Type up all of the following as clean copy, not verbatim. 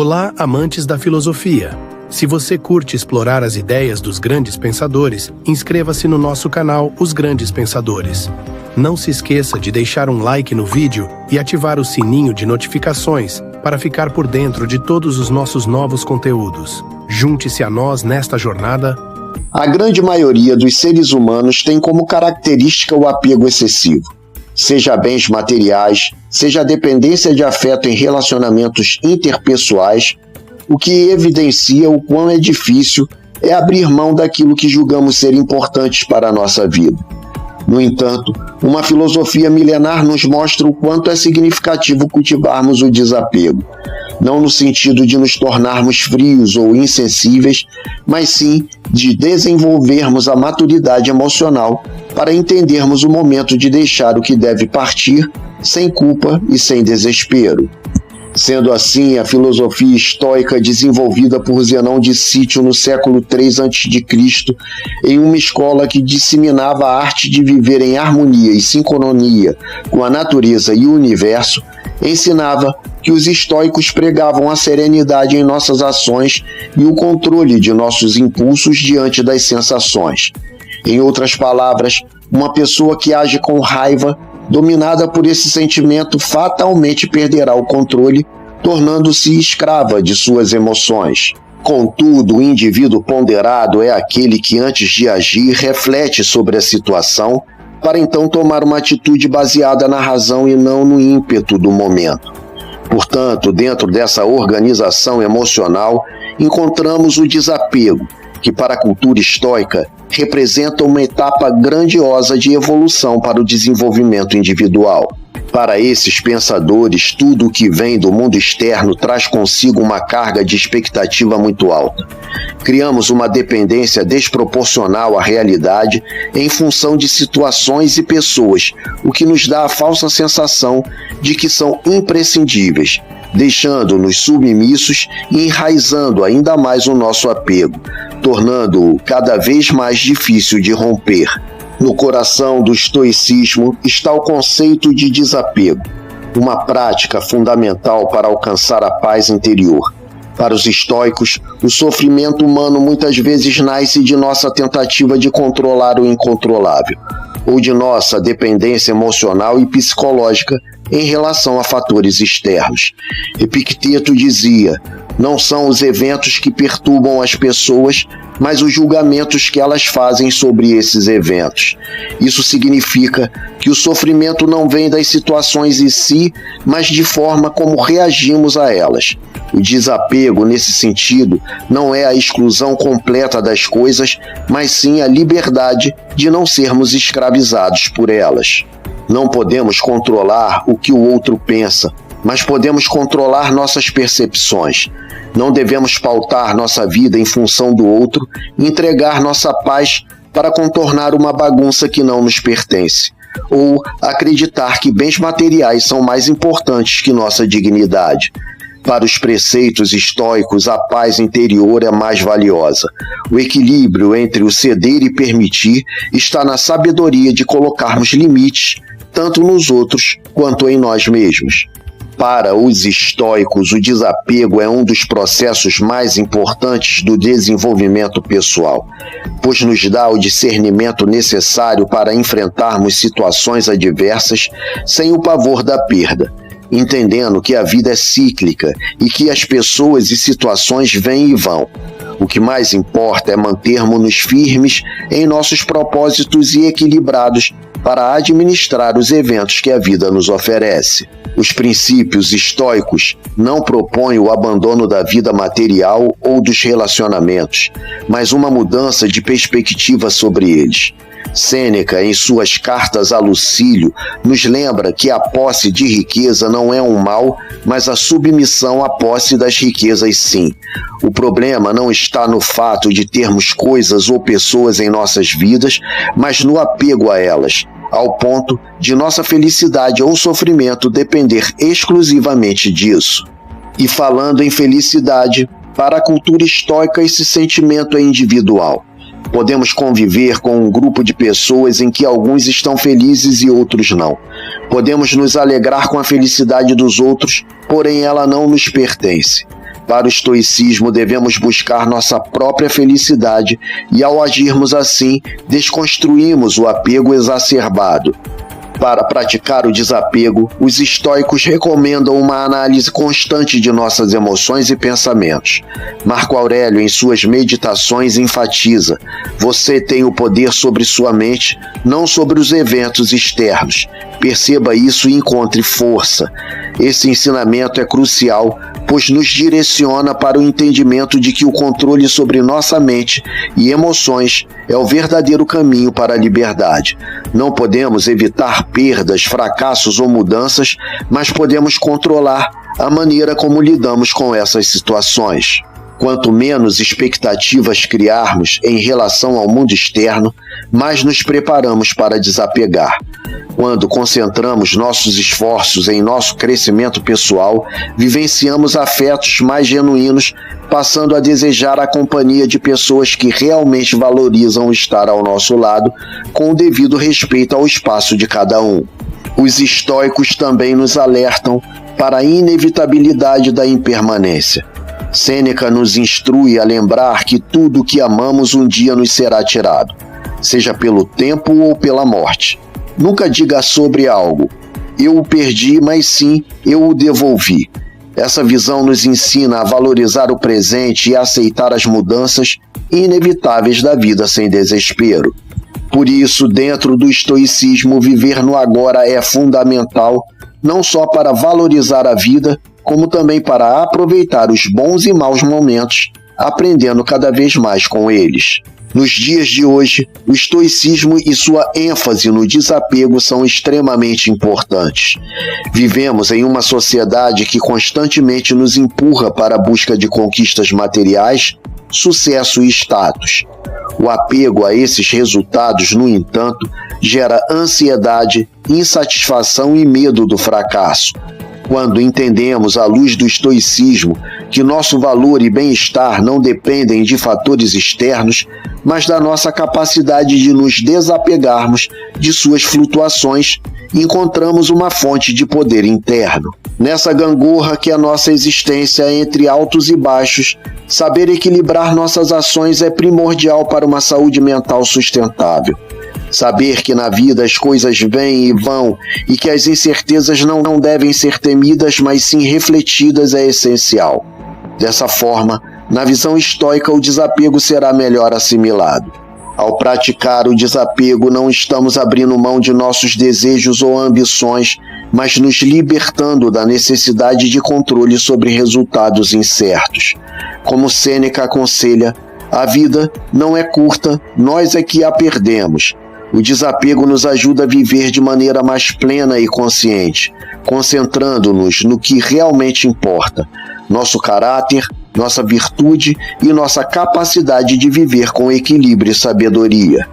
Olá, amantes da filosofia! Se você curte explorar as ideias dos grandes pensadores, inscreva-se no nosso canal Os Grandes Pensadores. Não se esqueça de deixar um like no vídeo e ativar o sininho de notificações para ficar por dentro de todos os nossos novos conteúdos. Junte-se a nós nesta jornada. A grande maioria dos seres humanos tem como característica o apego excessivo. Seja a bens materiais, seja a dependência de afeto em relacionamentos interpessoais, o que evidencia o quão é difícil é abrir mão daquilo que julgamos ser importantes para a nossa vida. No entanto, uma filosofia milenar nos mostra o quanto é significativo cultivarmos o desapego, não no sentido de nos tornarmos frios ou insensíveis, mas sim de desenvolvermos a maturidade emocional para entendermos o momento de deixar o que deve partir, sem culpa e sem desespero. Sendo assim, a filosofia estoica desenvolvida por Zenão de Cítio no século III a.C., em uma escola que disseminava a arte de viver em harmonia e sincronia com a natureza e o universo, ensinava que os estoicos pregavam a serenidade em nossas ações e o controle de nossos impulsos diante das sensações. Em outras palavras, uma pessoa que age com raiva, dominada por esse sentimento, fatalmente perderá o controle, tornando-se escrava de suas emoções. Contudo, o indivíduo ponderado é aquele que, antes de agir, reflete sobre a situação, para então tomar uma atitude baseada na razão e não no ímpeto do momento. Portanto, dentro dessa organização emocional, encontramos o desapego, que para a cultura estoica representa uma etapa grandiosa de evolução para o desenvolvimento individual. Para esses pensadores, tudo o que vem do mundo externo traz consigo uma carga de expectativa muito alta. Criamos uma dependência desproporcional à realidade em função de situações e pessoas, o que nos dá a falsa sensação de que são imprescindíveis, deixando-nos submissos e enraizando ainda mais o nosso apego, tornando-o cada vez mais difícil de romper. No coração do estoicismo está o conceito de desapego, uma prática fundamental para alcançar a paz interior. Para os estoicos, o sofrimento humano muitas vezes nasce de nossa tentativa de controlar o incontrolável, ou de nossa dependência emocional e psicológica em relação a fatores externos. Epicteto dizia: não são os eventos que perturbam as pessoas, mas os julgamentos que elas fazem sobre esses eventos. Isso significa que o sofrimento não vem das situações em si, mas de forma como reagimos a elas. O desapego, nesse sentido, não é a exclusão completa das coisas, mas sim a liberdade de não sermos escravizados por elas. Não podemos controlar o que o outro pensa, mas podemos controlar nossas percepções. Não devemos pautar nossa vida em função do outro e entregar nossa paz para contornar uma bagunça que não nos pertence, ou acreditar que bens materiais são mais importantes que nossa dignidade. Para os preceitos estoicos, a paz interior é mais valiosa. O equilíbrio entre o ceder e permitir está na sabedoria de colocarmos limites, tanto nos outros quanto em nós mesmos. Para os estoicos, o desapego é um dos processos mais importantes do desenvolvimento pessoal, pois nos dá o discernimento necessário para enfrentarmos situações adversas sem o pavor da perda, entendendo que a vida é cíclica e que as pessoas e situações vêm e vão. O que mais importa é mantermos-nos firmes em nossos propósitos e equilibrados para administrar os eventos que a vida nos oferece. Os princípios estoicos não propõem o abandono da vida material ou dos relacionamentos, mas uma mudança de perspectiva sobre eles. Sêneca, em suas cartas a Lucílio, nos lembra que a posse de riqueza não é um mal, mas a submissão à posse das riquezas sim. O problema não está no fato de termos coisas ou pessoas em nossas vidas, mas no apego a elas, ao ponto de nossa felicidade ou sofrimento depender exclusivamente disso. E falando em felicidade, para a cultura estoica esse sentimento é individual. Podemos conviver com um grupo de pessoas em que alguns estão felizes e outros não. Podemos nos alegrar com a felicidade dos outros, porém ela não nos pertence. Para o estoicismo, devemos buscar nossa própria felicidade e, ao agirmos assim, desconstruímos o apego exacerbado. Para praticar o desapego, os estoicos recomendam uma análise constante de nossas emoções e pensamentos. Marco Aurélio, em suas meditações, enfatiza: você tem o poder sobre sua mente, não sobre os eventos externos. Perceba isso e encontre força. Esse ensinamento é crucial, pois nos direciona para o entendimento de que o controle sobre nossa mente e emoções é o verdadeiro caminho para a liberdade. Não podemos evitar perdas, fracassos ou mudanças, mas podemos controlar a maneira como lidamos com essas situações. Quanto menos expectativas criarmos em relação ao mundo externo, mais nos preparamos para desapegar. Quando concentramos nossos esforços em nosso crescimento pessoal, vivenciamos afetos mais genuínos, passando a desejar a companhia de pessoas que realmente valorizam estar ao nosso lado, com o devido respeito ao espaço de cada um. Os estoicos também nos alertam para a inevitabilidade da impermanência. Sêneca nos instrui a lembrar que tudo o que amamos um dia nos será tirado, seja pelo tempo ou pela morte. Nunca diga sobre algo: eu o perdi, mas sim, eu o devolvi. Essa visão nos ensina a valorizar o presente e a aceitar as mudanças inevitáveis da vida sem desespero. Por isso, dentro do estoicismo, viver no agora é fundamental, não só para valorizar a vida, como também para aproveitar os bons e maus momentos, aprendendo cada vez mais com eles. Nos dias de hoje, o estoicismo e sua ênfase no desapego são extremamente importantes. Vivemos em uma sociedade que constantemente nos empurra para a busca de conquistas materiais, sucesso e status. O apego a esses resultados, no entanto, gera ansiedade, insatisfação e medo do fracasso. Quando entendemos, à luz do estoicismo, que nosso valor e bem-estar não dependem de fatores externos, mas da nossa capacidade de nos desapegarmos de suas flutuações, encontramos uma fonte de poder interno. Nessa gangorra que é a nossa existência entre altos e baixos, saber equilibrar nossas ações é primordial para uma saúde mental sustentável. Saber que na vida as coisas vêm e vão e que as incertezas não devem ser temidas, mas sim refletidas é essencial. Dessa forma, na visão estoica, o desapego será melhor assimilado. Ao praticar o desapego, não estamos abrindo mão de nossos desejos ou ambições, mas nos libertando da necessidade de controle sobre resultados incertos. Como Sêneca aconselha, a vida não é curta, nós é que a perdemos. O desapego nos ajuda a viver de maneira mais plena e consciente, concentrando-nos no que realmente importa: nosso caráter, nossa virtude e nossa capacidade de viver com equilíbrio e sabedoria.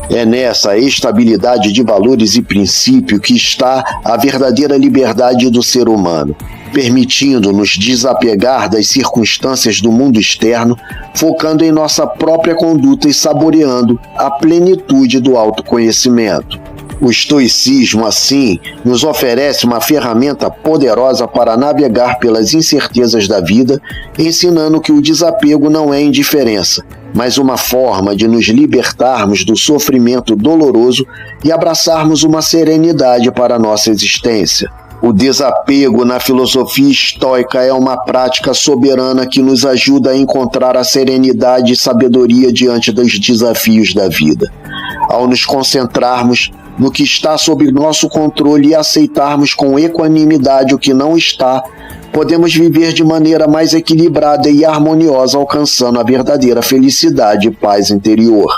É nessa estabilidade de valores e princípio que está a verdadeira liberdade do ser humano, permitindo-nos desapegar das circunstâncias do mundo externo, focando em nossa própria conduta e saboreando a plenitude do autoconhecimento. O estoicismo, assim, nos oferece uma ferramenta poderosa para navegar pelas incertezas da vida, ensinando que o desapego não é indiferença, mas uma forma de nos libertarmos do sofrimento doloroso e abraçarmos uma serenidade para a nossa existência. O desapego na filosofia estoica é uma prática soberana que nos ajuda a encontrar a serenidade e sabedoria diante dos desafios da vida. Ao nos concentrarmos no que está sob nosso controle e aceitarmos com equanimidade o que não está, podemos viver de maneira mais equilibrada e harmoniosa, alcançando a verdadeira felicidade e paz interior.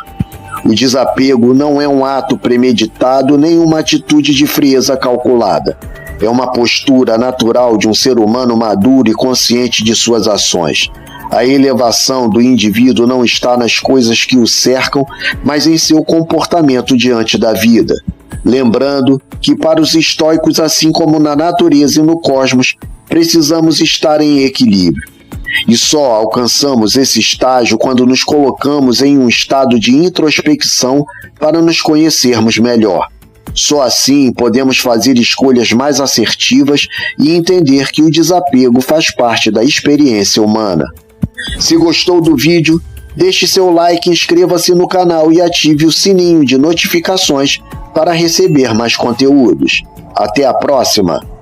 O desapego não é um ato premeditado nem uma atitude de frieza calculada. É uma postura natural de um ser humano maduro e consciente de suas ações. A elevação do indivíduo não está nas coisas que o cercam, mas em seu comportamento diante da vida. Lembrando que para os estoicos, assim como na natureza e no cosmos, precisamos estar em equilíbrio. E só alcançamos esse estágio quando nos colocamos em um estado de introspecção para nos conhecermos melhor. Só assim podemos fazer escolhas mais assertivas e entender que o desapego faz parte da experiência humana. Se gostou do vídeo, deixe seu like, inscreva-se no canal e ative o sininho de notificações para receber mais conteúdos. Até a próxima!